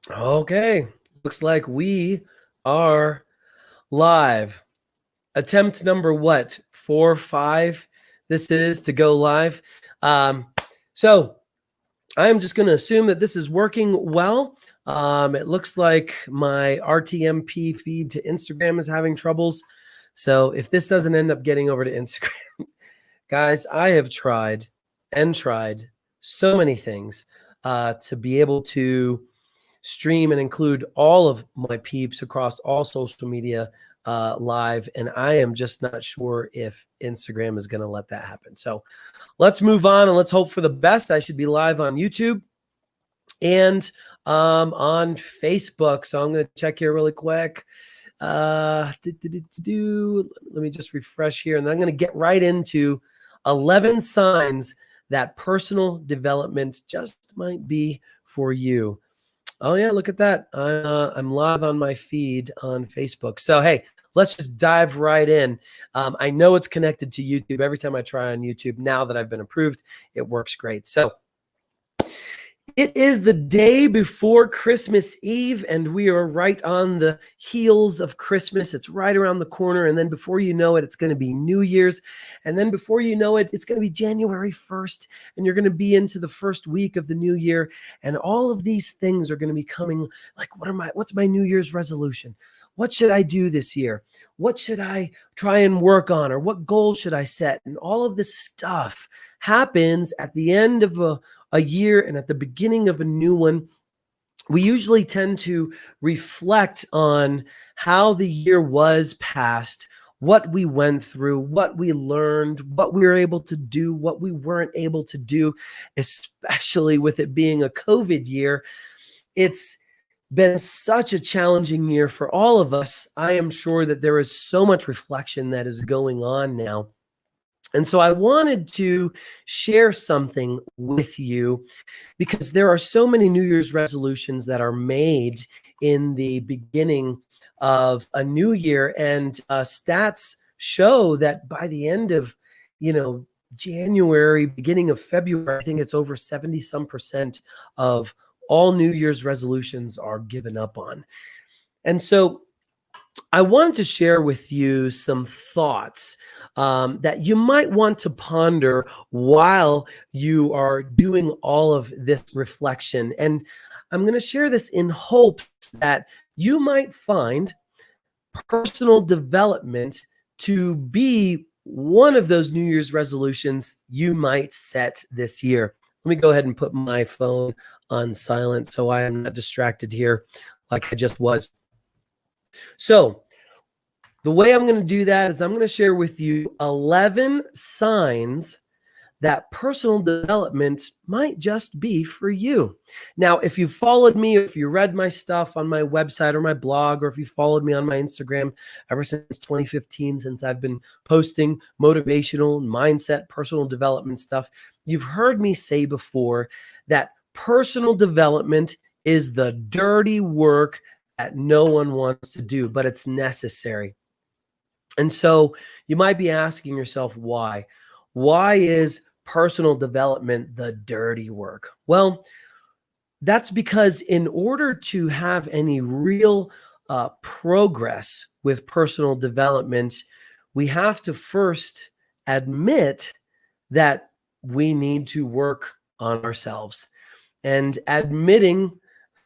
Okay, looks like we are live. Attempt number what? 4, 5. This is to go live. So I'm just going to assume that this is working well. It looks like my RTMP feed to Instagram is having troubles. So if this doesn't end up getting over to Instagram, guys, I have tried and tried so many things to be able to stream and include all of my peeps across all social media live. And I am just not sure if Instagram is going to let that happen. So let's move on and let's hope for the best. I should be live on YouTube and on Facebook. So I'm going to check here really quick. Let me just refresh here. And then I'm going to get right into 11 signs that personal development just might be for you. Oh yeah, look at that. I'm live on my feed on Facebook. So hey, let's just dive right in. I know it's connected to YouTube. Every time I try on YouTube, now that I've been approved, it works great. So it is the day before Christmas Eve, and we are right on the heels of Christmas. It's right around the corner, and then before you know it, it's going to be New Year's, and then before you know it, it's going to be January 1st, and you're going to be into the first week of the new year, and all of these things are going to be coming like, what's my New Year's resolution? What should I do this year? What should I try and work on, or what goals should I set? And all of this stuff happens at the end of a year and at the beginning of a new one. We usually tend to reflect on how the year was past, what we went through, what we learned, what we were able to do, what we weren't able to do, especially with it being a COVID year. It's been such a challenging year for all of us. I am sure that there is so much reflection that is going on now. And so I wanted to share something with you because there are so many New Year's resolutions that are made in the beginning of a new year. And stats show that by the end of, January, beginning of February, I think it's over 70% of all New Year's resolutions are given up on. And so I wanted to share with you some thoughts that you might want to ponder while you are doing all of this reflection. And I'm going to share this in hopes that you might find personal development to be one of those New Year's resolutions you might set this year. Let me go ahead and put my phone on silent so I am not distracted here like I just was. So the way I'm going to do that is I'm going to share with you 11 signs that personal development might just be for you. Now, if you followed me, if you read my stuff on my website or my blog, or if you followed me on my Instagram ever since 2015, since I've been posting motivational, mindset, personal development stuff, you've heard me say before that personal development is the dirty work that no one wants to do, but it's necessary. And so you might be asking yourself, why? Why is personal development the dirty work? Well, that's because in order to have any real progress with personal development, we have to first admit that we need to work on ourselves. And admitting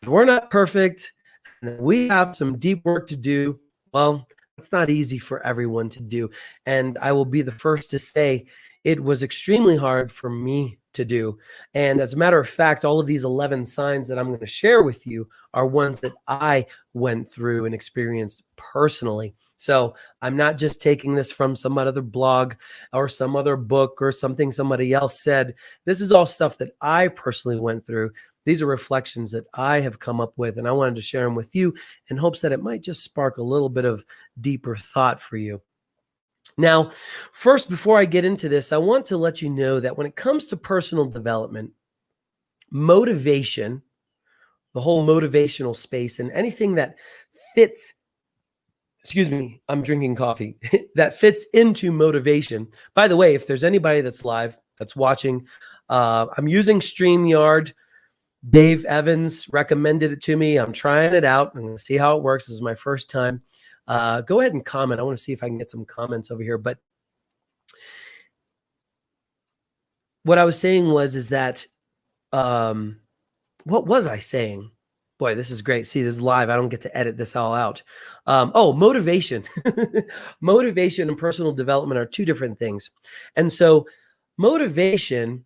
we're not perfect, and that we have some deep work to do, well, it's not easy for everyone to do. And I will be the first to say it was extremely hard for me to do. And as a matter of fact, all of these 11 signs that I'm going to share with you are ones that I went through and experienced personally. So I'm not just taking this from some other blog or some other book or something somebody else said. This is all stuff that I personally went through. These are reflections that I have come up with, and I wanted to share them with you in hopes that it might just spark a little bit of deeper thought for you. Now, first, before I get into this, I want to let you know that when it comes to personal development, motivation, the whole motivational space, and anything that fits, I'm drinking coffee, that fits into motivation. By the way, if there's anybody that's live, that's watching, I'm using StreamYard. Dave Evans recommended it to me. I'm trying it out. I'm going to see how it works. This is my first time. Go ahead and comment. I want to see if I can get some comments over here. But what I was saying is that, what was I saying? Boy, this is great. See, this is live. I don't get to edit this all out. Motivation. Motivation and personal development are two different things. And so motivation,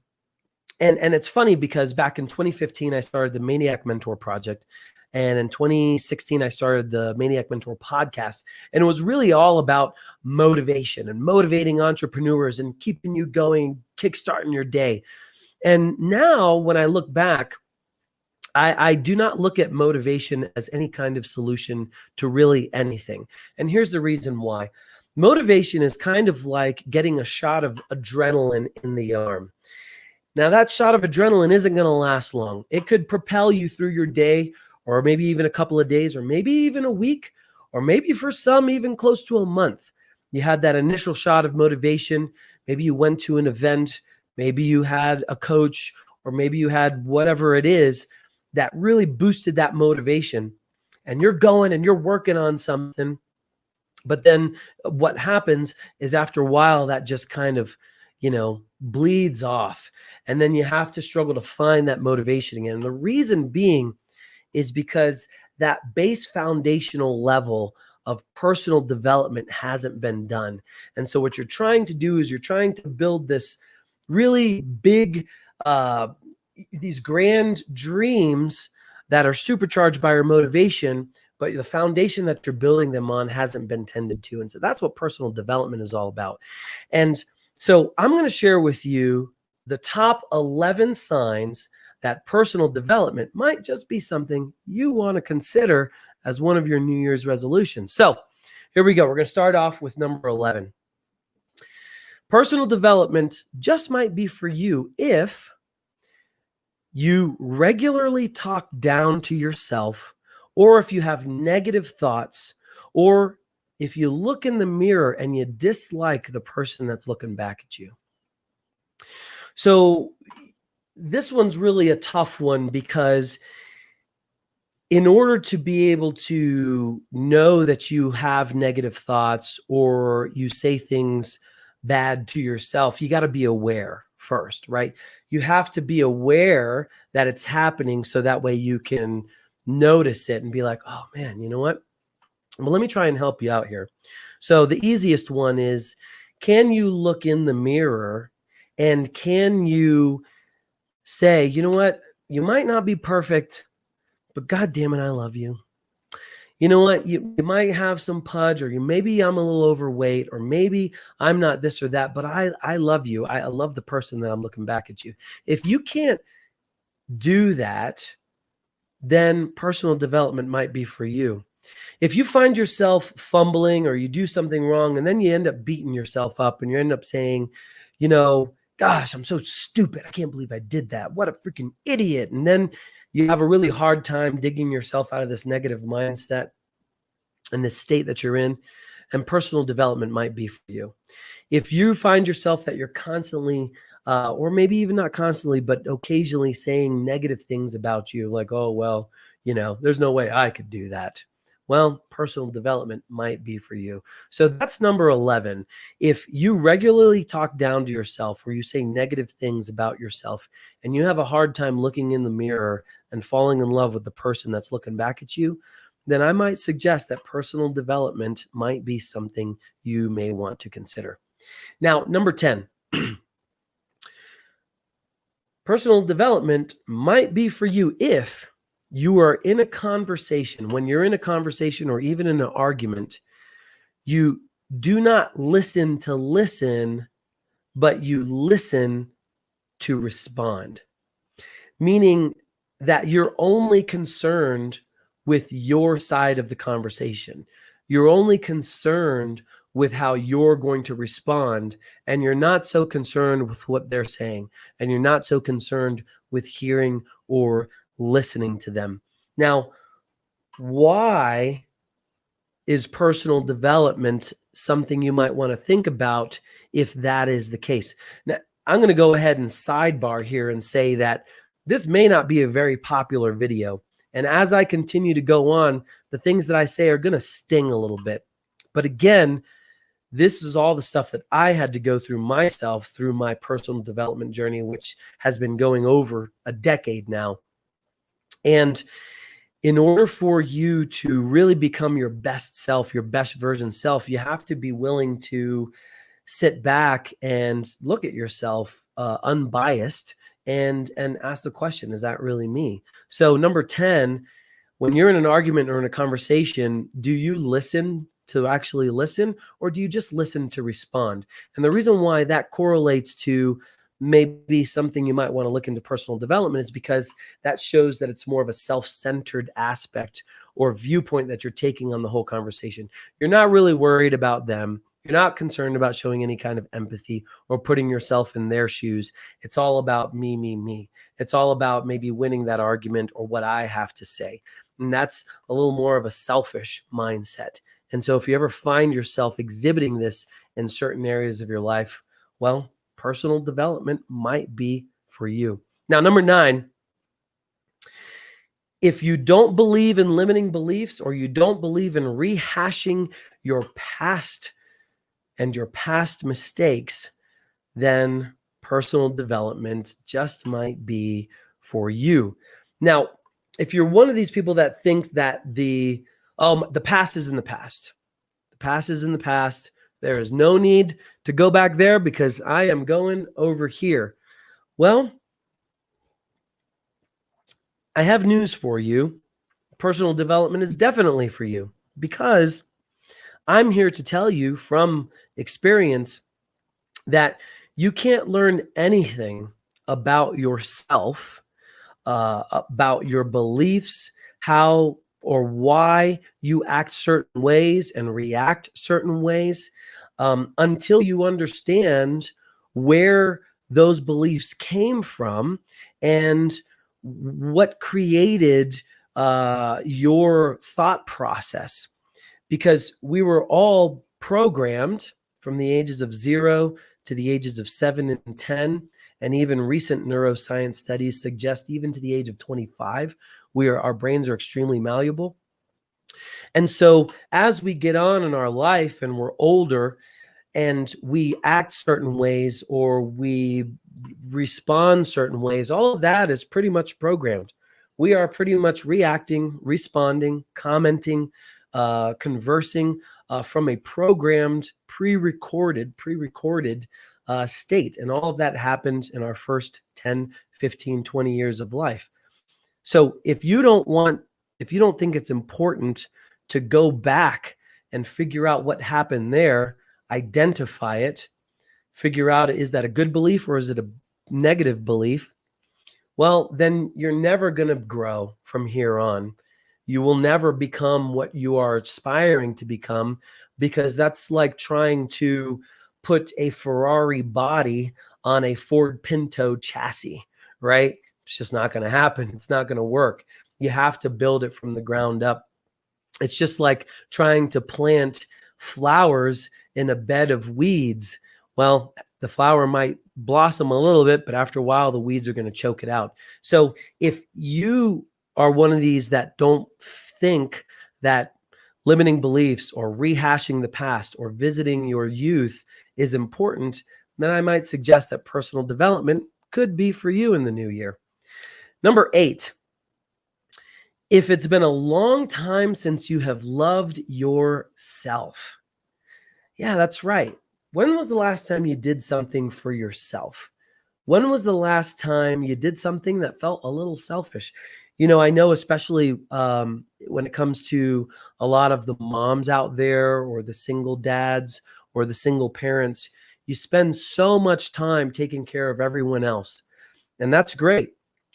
and it's funny because back in 2015, I started the Maniac Mentor Project. And in 2016, I started the Maniac Mentor podcast. And it was really all about motivation and motivating entrepreneurs and keeping you going, kickstarting your day. And now when I look back, I do not look at motivation as any kind of solution to really anything. And here's the reason why. Motivation is kind of like getting a shot of adrenaline in the arm. Now, that shot of adrenaline isn't going to last long. It could propel you through your day, or maybe even a couple of days, or maybe even a week, or maybe for some even close to a month. You had that initial shot of motivation. Maybe you went to an event. Maybe you had a coach, or maybe you had whatever it is that really boosted that motivation, and you're going and you're working on something. But then what happens is after a while that just kind of, bleeds off, and then you have to struggle to find that motivation again. And the reason being is because that base foundational level of personal development hasn't been done. And so what you're trying to do is you're trying to build this really big, these grand dreams that are supercharged by your motivation, but the foundation that you're building them on hasn't been tended to. And so that's what personal development is all about. And so I'm going to share with you the top 11 signs that personal development might just be something you want to consider as one of your New Year's resolutions. So here we go. We're going to start off with number 11. Personal development just might be for you if you regularly talk down to yourself, or if you have negative thoughts, or if you look in the mirror and you dislike the person that's looking back at you. So this one's really a tough one, because in order to be able to know that you have negative thoughts or you say things bad to yourself, you got to be aware first, right? You have to be aware that it's happening, so that way you can notice it and be like, oh man, you know what? Well, let me try and help you out here. So the easiest one is, can you look in the mirror and can you say, you know what? You might not be perfect, but God damn it, I love you. You know what? You might have some pudge, or maybe I'm a little overweight, or maybe I'm not this or that, but I love you. I love the person that I'm looking back at you. If you can't do that, then personal development might be for you. If you find yourself fumbling, or you do something wrong, and then you end up beating yourself up, and you end up saying, gosh, I'm so stupid. I can't believe I did that. What a freaking idiot. And then you have a really hard time digging yourself out of this negative mindset and this state that you're in, and personal development might be for you. If you find yourself that you're constantly, or maybe even not constantly, but occasionally saying negative things about you, like, oh, well, there's no way I could do that. Well, personal development might be for you. So that's number 11. If you regularly talk down to yourself, or you say negative things about yourself, and you have a hard time looking in the mirror and falling in love with the person that's looking back at you, then I might suggest that personal development might be something you may want to consider. Now, number 10. Personal development might be for you if you are in a conversation. When you're in a conversation, or even in an argument, you do not listen to listen, but you listen to respond. Meaning that you're only concerned with your side of the conversation. You're only concerned with how you're going to respond, and you're not so concerned with what they're saying, and you're not so concerned with hearing or listening to them. Now, why is personal development something you might want to think about if that is the case? Now, I'm going to go ahead and sidebar here and say that this may not be a very popular video. And as I continue to go on, the things that I say are going to sting a little bit. But again, this is all the stuff that I had to go through myself through my personal development journey, which has been going over a decade now. And in order for you to really become your best self, your best version self, you have to be willing to sit back and look at yourself unbiased and ask the question, is that really me? So number 10, when you're in an argument or in a conversation, do you listen to actually listen, or do you just listen to respond? And the reason why that correlates to maybe something you might want to look into personal development is because that shows that it's more of a self-centered aspect or viewpoint that you're taking on the whole conversation. You're not really worried about them. You're not concerned about showing any kind of empathy or putting yourself in their shoes. It's all about me, me, me. It's all about maybe winning that argument or what I have to say. And that's a little more of a selfish mindset. And so if you ever find yourself exhibiting this in certain areas of your life, well, personal development might be for you. Now, number 9, if you don't believe in limiting beliefs or you don't believe in rehashing your past and your past mistakes, then personal development just might be for you. Now, if you're one of these people that thinks that the past is in the past, the past is in the past, there is no need to go back there because I am going over here. Well, I have news for you. Personal development is definitely for you because I'm here to tell you from experience that you can't learn anything about yourself, about your beliefs, how or why you act certain ways and react certain ways until you understand where those beliefs came from and what created your thought process. Because we were all programmed from the ages of 0 to the ages of 7 and 10. And even recent neuroscience studies suggest even to the age of 25, our brains are extremely malleable. And so as we get on in our life and we're older and we act certain ways or we respond certain ways, all of that is pretty much programmed. We are pretty much reacting, responding, commenting, conversing from a programmed, pre-recorded state. And all of that happened in our first 10, 15, 20 years of life. So if you don't think it's important to go back and figure out what happened there, identify it, figure out, is that a good belief or is it a negative belief? Well, then you're never going to grow from here on. You will never become what you are aspiring to become, because that's like trying to put a Ferrari body on a Ford Pinto chassis, right? It's just not going to happen. It's not going to work. You have to build it from the ground up. It's just like trying to plant flowers in a bed of weeds. Well, the flower might blossom a little bit, but after a while, the weeds are going to choke it out. So if you are one of these that don't think that limiting beliefs or rehashing the past or visiting your youth is important, then I might suggest that personal development could be for you in the new year. Number 8, if it's been a long time since you have loved yourself. Yeah, that's right. When was the last time you did something for yourself? When was the last time you did something that felt a little selfish? You know, I know especially when it comes to a lot of the moms out there or the single dads or the single parents, you spend so much time taking care of everyone else. And that's great.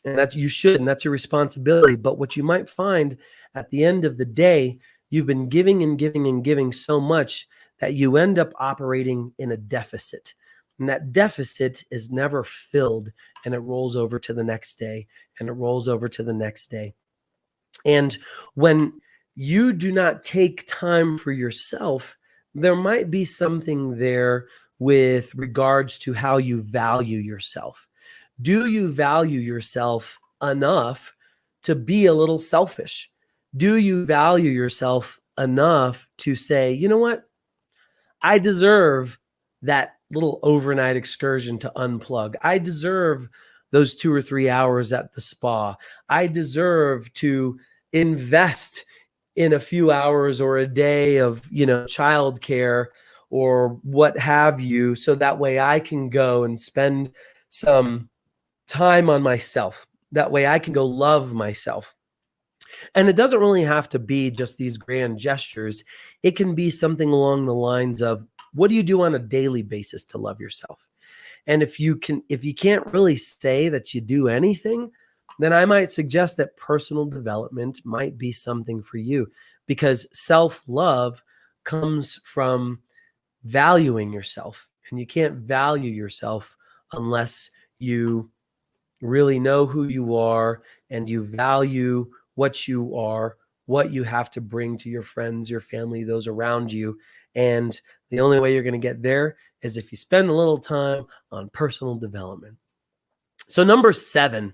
And that you should, and that's your responsibility. But what you might find at the end of the day, you've been giving and giving and giving so much that you end up operating in a deficit. And that deficit is never filled, and it rolls over to the next day, and it rolls over to the next day. And when you do not take time for yourself, there might be something there with regards to how you value yourself. Do you value yourself enough to be a little selfish? Do you value yourself enough to say, you know what? I deserve that little overnight excursion to unplug. I deserve those 2 or 3 hours at the spa. I deserve to invest in a few hours or a day of, childcare or what have you, so that way I can go and spend some time on myself. That way I can go love myself. And it doesn't really have to be just these grand gestures. It can be something along the lines of, what do you do on a daily basis to love yourself? And if you can't really say that you do anything, then I might suggest that personal development might be something for you, because self-love comes from valuing yourself, and you can't value yourself unless you really know who you are and you value what you are, what you have to bring to your friends, your family, those around you. And the only way you're going to get there is if you spend a little time on personal development. So, number 7,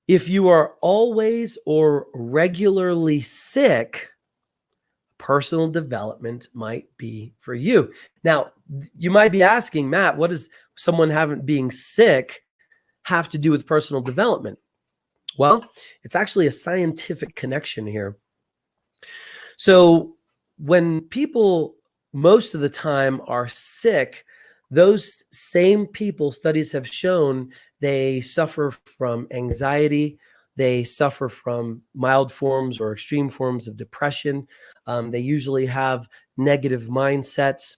if you are always or regularly sick, personal development might be for you. Now, you might be asking, Matt, what does someone being sick have to do with personal development? Well, it's actually a scientific connection here. So when people most of the time are sick, those same people, studies have shown, they suffer from anxiety, they suffer from mild forms or extreme forms of depression. They usually have negative mindsets.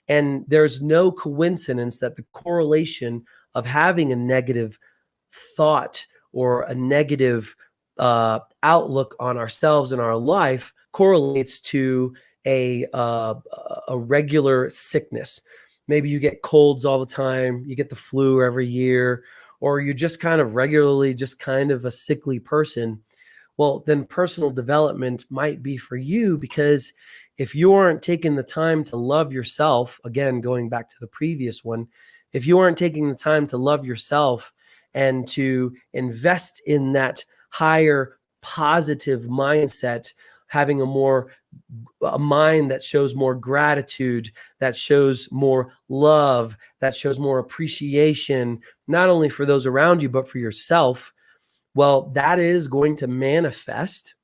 And there's no coincidence that the correlation of having a negative thought or a negative outlook on ourselves and our life correlates to a regular sickness. Maybe you get colds all the time, you get the flu every year, or you're just kind of regularly just kind of a sickly person. Well, then personal development might be for you, because if you aren't taking the time to love yourself, again, going back to the previous one, if you aren't taking the time to love yourself and to invest in that higher positive mindset, having a mind that shows more gratitude, that shows more love, that shows more appreciation, not only for those around you, but for yourself, well, that is going to manifest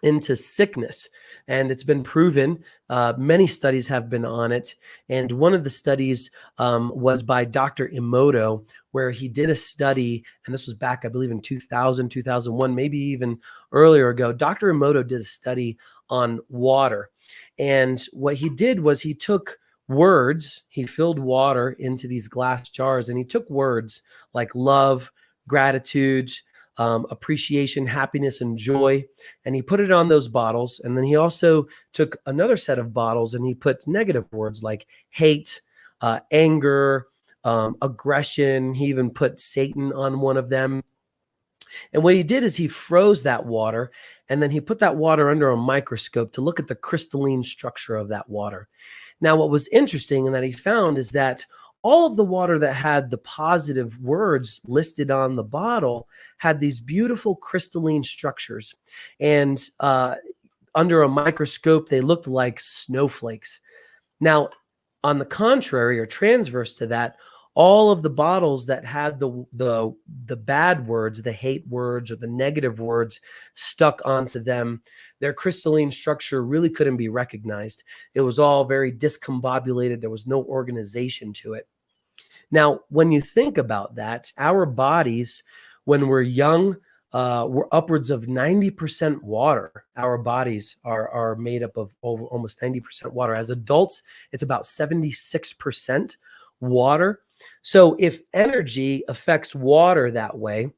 into sickness. And it's been proven. Many studies have been on it. And one of the studies was by Dr. Emoto, where he did a study, and this was back, I believe, in 2000, 2001, maybe even earlier ago. Dr. Emoto did a study on water. And what he did was he took words, he filled water into these glass jars, and he took words like love, gratitude, appreciation, happiness, and joy. And he put it on those bottles. And then he also took another set of bottles and he put negative words like hate, anger, aggression. He even put Satan on one of them. And what he did is he froze that water, and then he put that water under a microscope to look at the crystalline structure of that water. Now, what was interesting and that he found is that all of the water that had the positive words listed on the bottle had these beautiful crystalline structures. And under a microscope, they looked like snowflakes. Now, on the contrary, or transverse to that, all of the bottles that had the bad words, the hate words or the negative words stuck onto them, their crystalline structure really couldn't be recognized. It was all very discombobulated. There was no organization to it. Now, when you think about that, our bodies, when we're young, we're upwards of 90% water. Our bodies are made up of over almost 90% water. As adults, it's about 76% water. So if energy affects water that way,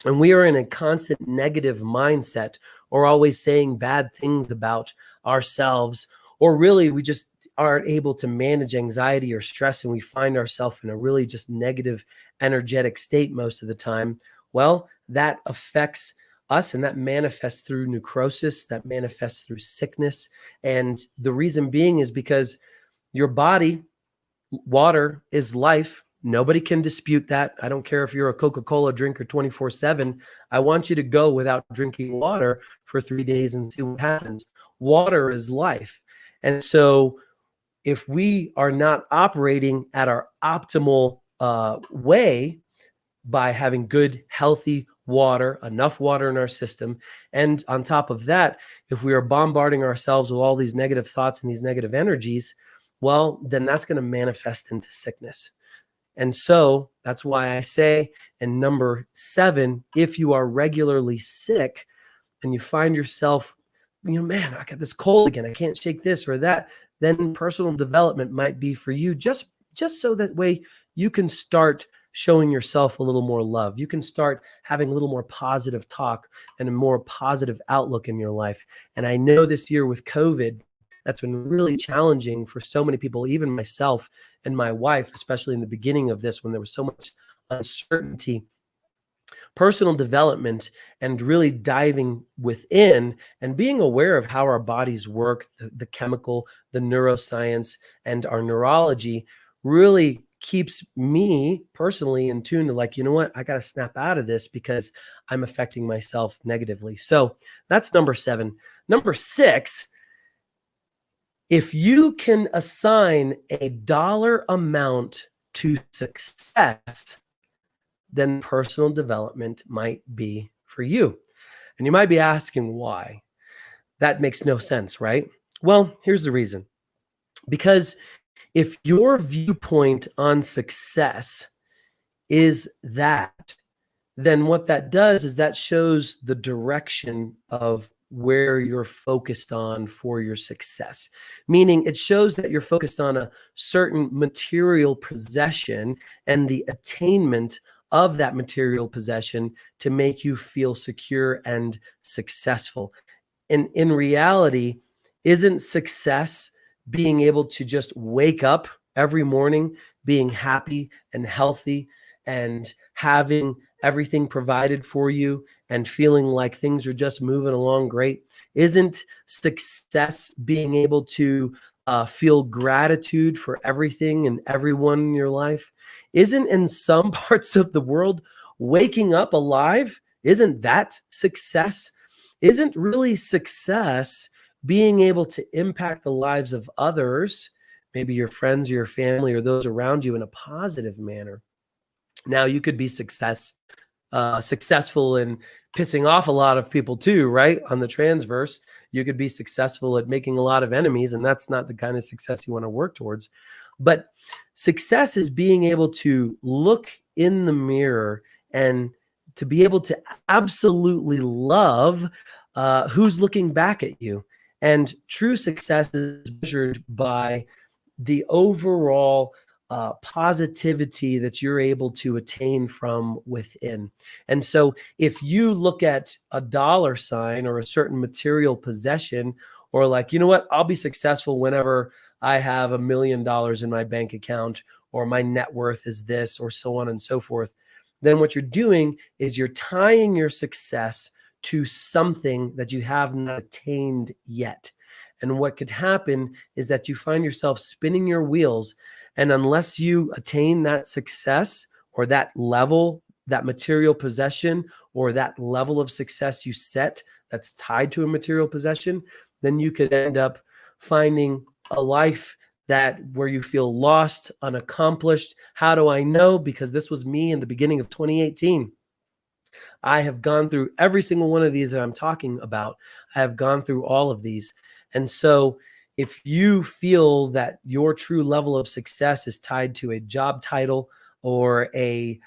and we are in a constant negative mindset, or always saying bad things about ourselves, or really we just aren't able to manage anxiety or stress, and we find ourselves in a really just negative energetic state most of the time, well, that affects us, and that manifests through necrosis, that manifests through sickness. And the reason being is because your body, water is life. Nobody can dispute that. I don't care if you're a Coca-Cola drinker 24/7. I want you to go without drinking water for 3 days and see what happens. Water is life. And so if we are not operating at our optimal way by having good, healthy water, enough water in our system, and on top of that, if we are bombarding ourselves with all these negative thoughts and these negative energies, well, then that's going to manifest into sickness. And so that's why I say in number 7, if you are regularly sick and you find yourself, man, I got this cold again, I can't shake this or that, then personal development might be for you, just so that way you can start showing yourself a little more love. You can start having a little more positive talk and a more positive outlook in your life. And I know this year with COVID, that's been really challenging for so many people, even myself and my wife, especially in the beginning of this when there was so much uncertainty. Personal development and really diving within and being aware of how our bodies work, the chemical, the neuroscience, and our neurology really keeps me personally in tune to like, you know what, I got to snap out of this because I'm affecting myself negatively. So that's number 7. Number 6, if you can assign a dollar amount to success, then personal development might be for you. And you might be asking why. That makes no sense, right? Well, here's the reason. Because if your viewpoint on success is that, then what that does is that shows the direction of where you're focused on for your success. Meaning it shows that you're focused on a certain material possession and the attainment of that material possession to make you feel secure and successful. And in reality, isn't success being able to just wake up every morning, being happy and healthy and having everything provided for you and feeling like things are just moving along great? Isn't success being able to feel gratitude for everything and everyone in your life? Isn't in some parts of the world waking up alive? Isn't that success? Isn't really success being able to impact the lives of others, maybe your friends or your family or those around you in a positive manner? Now, you could be successful in pissing off a lot of people too, right? On the transverse, you could be successful at making a lot of enemies, and that's not the kind of success you want to work towards. But success is being able to look in the mirror and to be able to absolutely love who's looking back at you. And true success is measured by the overall positivity that you're able to attain from within. And so if you look at a dollar sign or a certain material possession, or like, you know what, I'll be successful whenever I have $1 million in my bank account, or my net worth is this, or so on and so forth, then what you're doing is you're tying your success to something that you have not attained yet. And what could happen is that you find yourself spinning your wheels. And unless you attain that success or that level, that material possession, or that level of success you set that's tied to a material possession, then you could end up finding a life that where you feel lost, unaccomplished. How do I know? Because this was me in the beginning of 2018. I have gone through every single one of these that I'm talking about. I have gone through all of these. And so if you feel that your true level of success is tied to a job title or a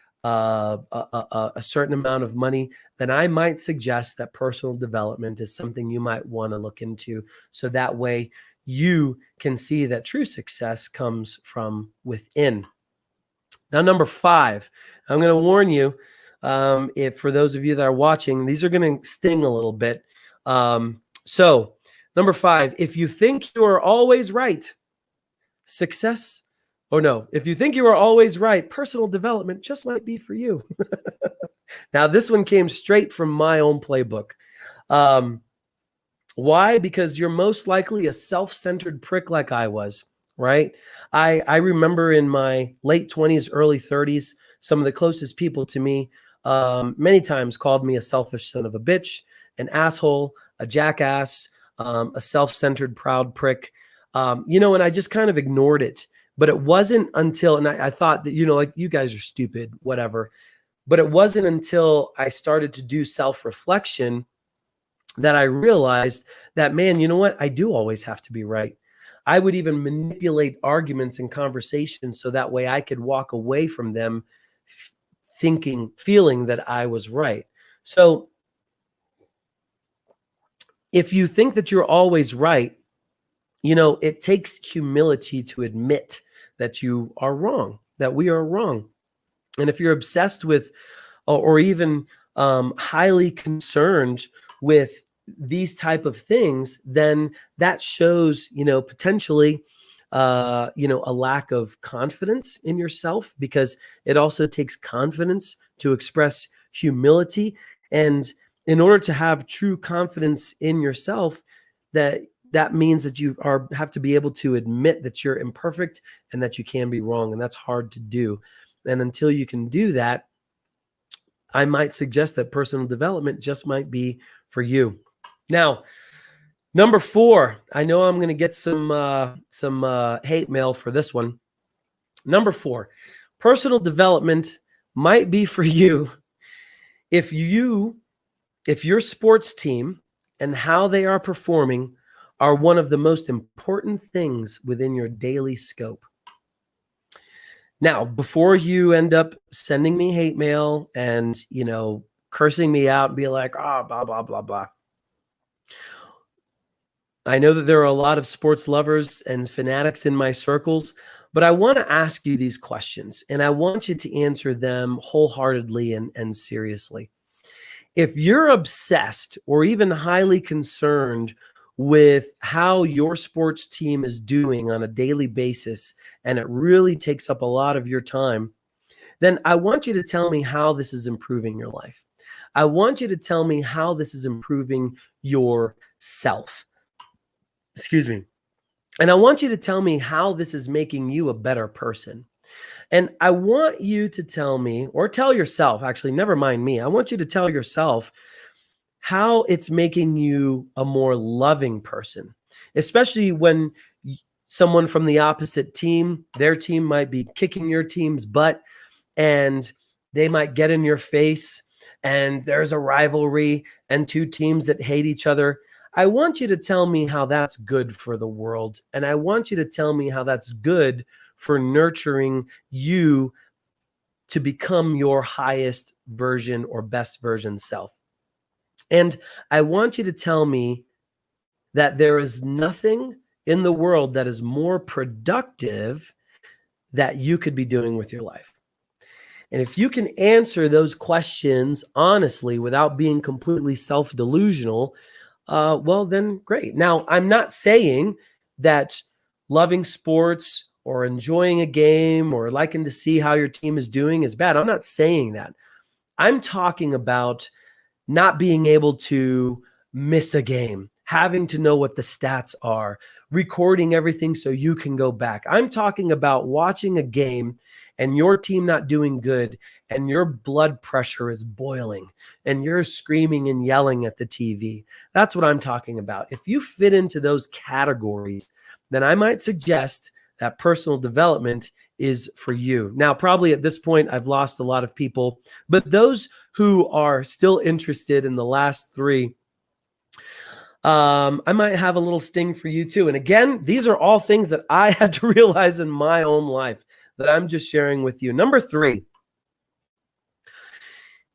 certain amount of money, then I might suggest that personal development is something you might want to look into. So that way you can see that true success comes from within. Now, number 5, I'm going to warn you, if for those of you that are watching, these are going to sting a little bit. So number 5, if you think you are always right, success, or no, if you think you are always right, personal development just might be for you. Now, this one came straight from my own playbook. Why? Because you're most likely a self-centered prick like I was. right? I remember in my late 20s, early 30s, some of the closest people to me many times called me a selfish son of a bitch, an asshole, a jackass, a self-centered proud prick. And I just kind of ignored it. But it wasn't until, and I thought that, like, you guys are stupid, whatever. But it wasn't until I started to do self-reflection that I realized that, man, you know what? I do always have to be right. I would even manipulate arguments and conversations so that way I could walk away from them feeling that I was right. So if you think that you're always right, it takes humility to admit that you are wrong, that we are wrong. And if you're obsessed with or even highly concerned with these type of things, then that shows, potentially, a lack of confidence in yourself, because it also takes confidence to express humility. And in order to have true confidence in yourself, that means that you have to be able to admit that you're imperfect and that you can be wrong. And that's hard to do. And until you can do that, I might suggest that personal development just might be for you. Now, number 4, I know I'm going to get some hate mail for this one. Number 4, personal development might be for you if your sports team and how they are performing are one of the most important things within your daily scope. Now, before you end up sending me hate mail and, cursing me out and be like, blah, blah, blah, blah. I know that there are a lot of sports lovers and fanatics in my circles, but I want to ask you these questions, and I want you to answer them wholeheartedly and seriously. If you're obsessed or even highly concerned with how your sports team is doing on a daily basis, and it really takes up a lot of your time, then I want you to tell me how this is improving your life. I want you to tell me how this is improving your self. Excuse me. And I want you to tell me how this is making you a better person. And I want you to tell me, or tell yourself, actually, never mind me. I want you to tell yourself how it's making you a more loving person, especially when someone from the opposite team, their team might be kicking your team's butt, and they might get in your face, and there's a rivalry and two teams that hate each other. I want you to tell me how that's good for the world. And I want you to tell me how that's good for nurturing you to become your highest version or best version self. And I want you to tell me that there is nothing in the world that is more productive that you could be doing with your life. And if you can answer those questions honestly without being completely self-delusional, well, then great. Now, I'm not saying that loving sports or enjoying a game or liking to see how your team is doing is bad. I'm not saying that. I'm talking about not being able to miss a game, having to know what the stats are, recording everything so you can go back. I'm talking about watching a game and your team not doing good and your blood pressure is boiling and you're screaming and yelling at the TV. That's what I'm talking about. If you fit into those categories, then I might suggest that personal development is for you. Now, probably at this point, I've lost a lot of people, but those who are still interested in the last 3, I might have a little sting for you too. And again, these are all things that I had to realize in my own life that I'm just sharing with you. Number 3,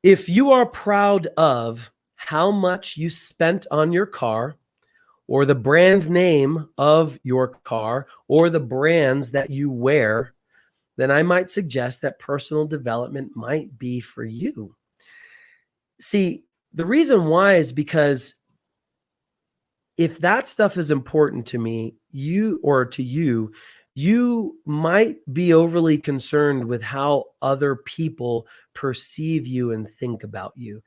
if you are proud of how much you spent on your car, or the brand name of your car, or the brands that you wear, then I might suggest that personal development might be for you. See, the reason why is because if that stuff is important to me, you might be overly concerned with how other people perceive you and think about you.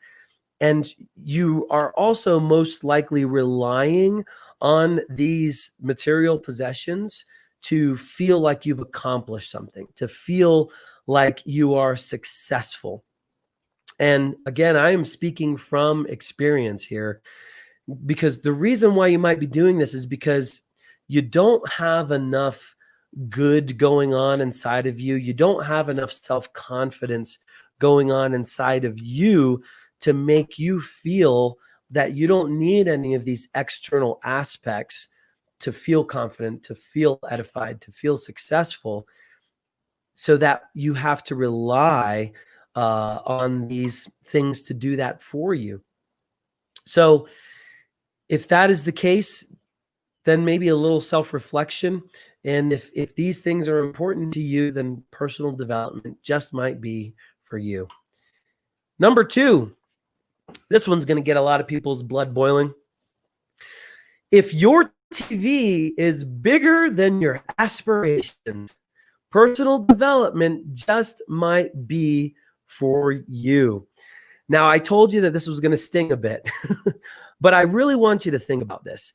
And you are also most likely relying on these material possessions to feel like you've accomplished something, to feel like you are successful. And again, I am speaking from experience here, because the reason why you might be doing this is because you don't have enough good going on inside of you. You don't have enough self-confidence going on inside of you to make you feel that you don't need any of these external aspects to feel confident, to feel edified, to feel successful, so that you have to rely on these things to do that for you. So if that is the case, then maybe a little self-reflection. And if these things are important to you, then personal development just might be for you. Number 2, this one's going to get a lot of people's blood boiling. If your TV is bigger than your aspirations, personal development just might be for you. Now, I told you that this was going to sting a bit, but I really want you to think about this.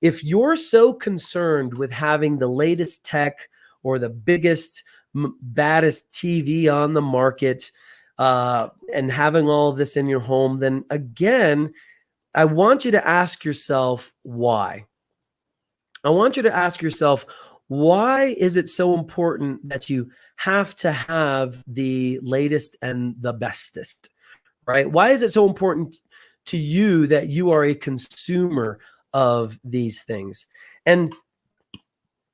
If you're so concerned with having the latest tech or the biggest, baddest TV on the market, and having all of this in your home, then again, I want you to ask yourself why. I want you to ask yourself, why is it so important that you have to have the latest and the bestest, right? Why is it so important to you that you are a consumer of these things? And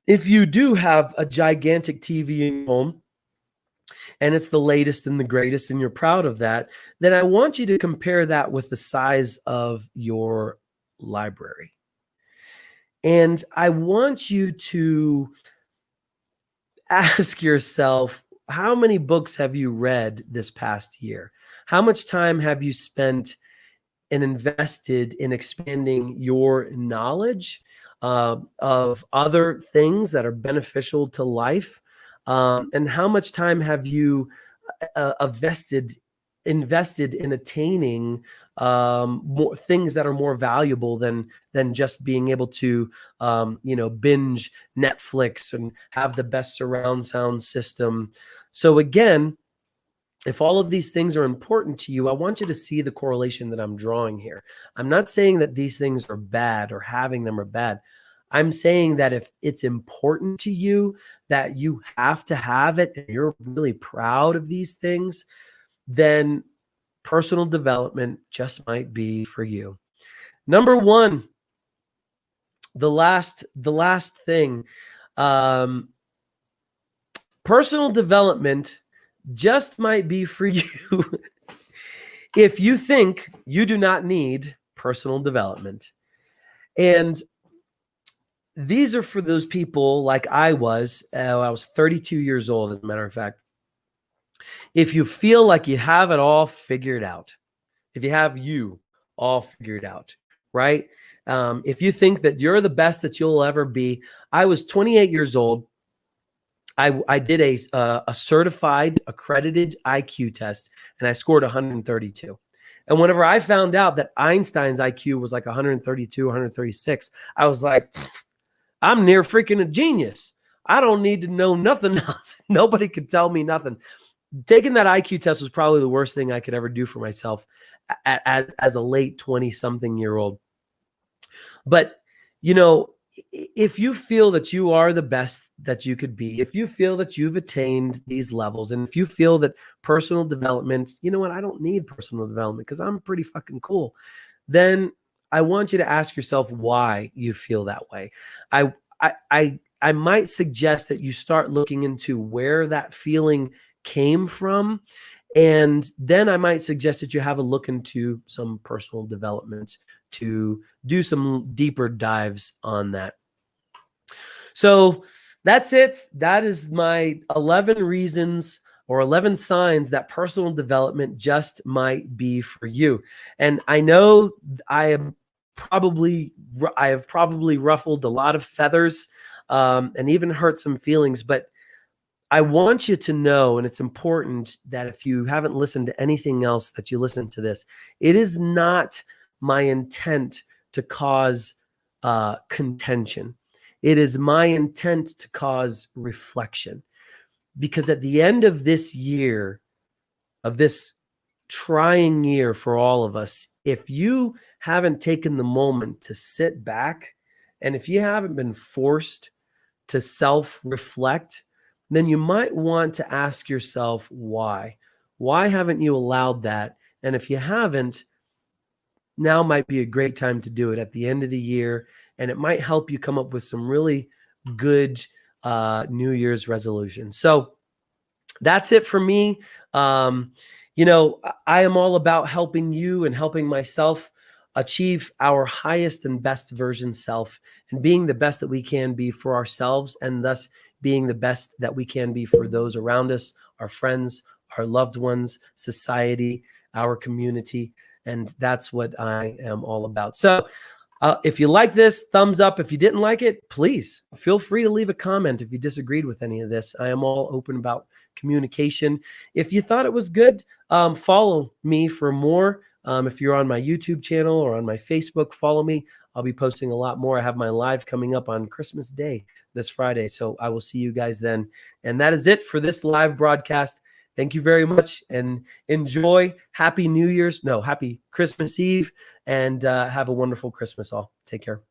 if you do have a gigantic TV in your home and it's the latest and the greatest and you're proud of that, then I want you to compare that with the size of your library. And I want you to ask yourself, how many books have you read this past year? How much time have you spent and invested in expanding your knowledge of other things that are beneficial to life? And how much time have you invested in attaining more things that are more valuable than just being able to binge Netflix and have the best surround sound system? So again, if all of these things are important to you, I want you to see the correlation that I'm drawing here. I'm not saying that these things are bad or having them are bad. I'm saying that if it's important to you, that you have to have it and you're really proud of these things, then personal development just might be for you. Number 1, the last thing, personal development just might be for you if you think you do not need personal development. And these are for those people like I was 32 years old, as a matter of fact. If you feel like you have it all figured out, if you have you all figured out, right? If you think that you're the best that you'll ever be. I was 28 years old. I did a certified accredited IQ test and I scored 132. And whenever I found out that Einstein's IQ was like 132, 136, I was like, I'm near freaking a genius. I don't need to know nothing else. Nobody could tell me nothing. Taking that IQ test was probably the worst thing I could ever do for myself as a late 20-something-year-old. But, if you feel that you are the best that you could be, if you feel that you've attained these levels, and if you feel that personal development, you know what, I don't need personal development because I'm pretty fucking cool, then I want you to ask yourself why you feel that way. I might suggest that you start looking into where that feeling came from. And then I might suggest that you have a look into some personal development to do some deeper dives on that. So that's it. That is my 11 reasons or 11 signs that personal development just might be for you. And I know I have probably ruffled a lot of feathers and even hurt some feelings, but I want you to know, and it's important that if you haven't listened to anything else, that you listen to this. It is not my intent to cause contention. It is my intent to cause reflection, because at the end of this year, of this trying year for all of us, if you haven't taken the moment to sit back, and if you haven't been forced to self-reflect, then you might want to ask yourself why. Why haven't you allowed that? And if you haven't, now might be a great time to do it at the end of the year, and it might help you come up with some really good New Year's resolutions. So that's it for me. I am all about helping you and helping myself achieve our highest and best version self, and being the best that we can be for ourselves, and thus being the best that we can be for those around us, our friends, our loved ones, society, our community. And that's what I am all about. So if you like this, thumbs up. If you didn't like it, please feel free to leave a comment if you disagreed with any of this. I am all open about communication. If you thought it was good, follow me for more. If you're on my YouTube channel or on my Facebook, follow me. I'll be posting a lot more. I have my live coming up on Christmas Day this Friday, so I will see you guys then. And that is it for this live broadcast. Thank you very much, and enjoy. Happy Christmas Eve, and have a wonderful Christmas all. Take care.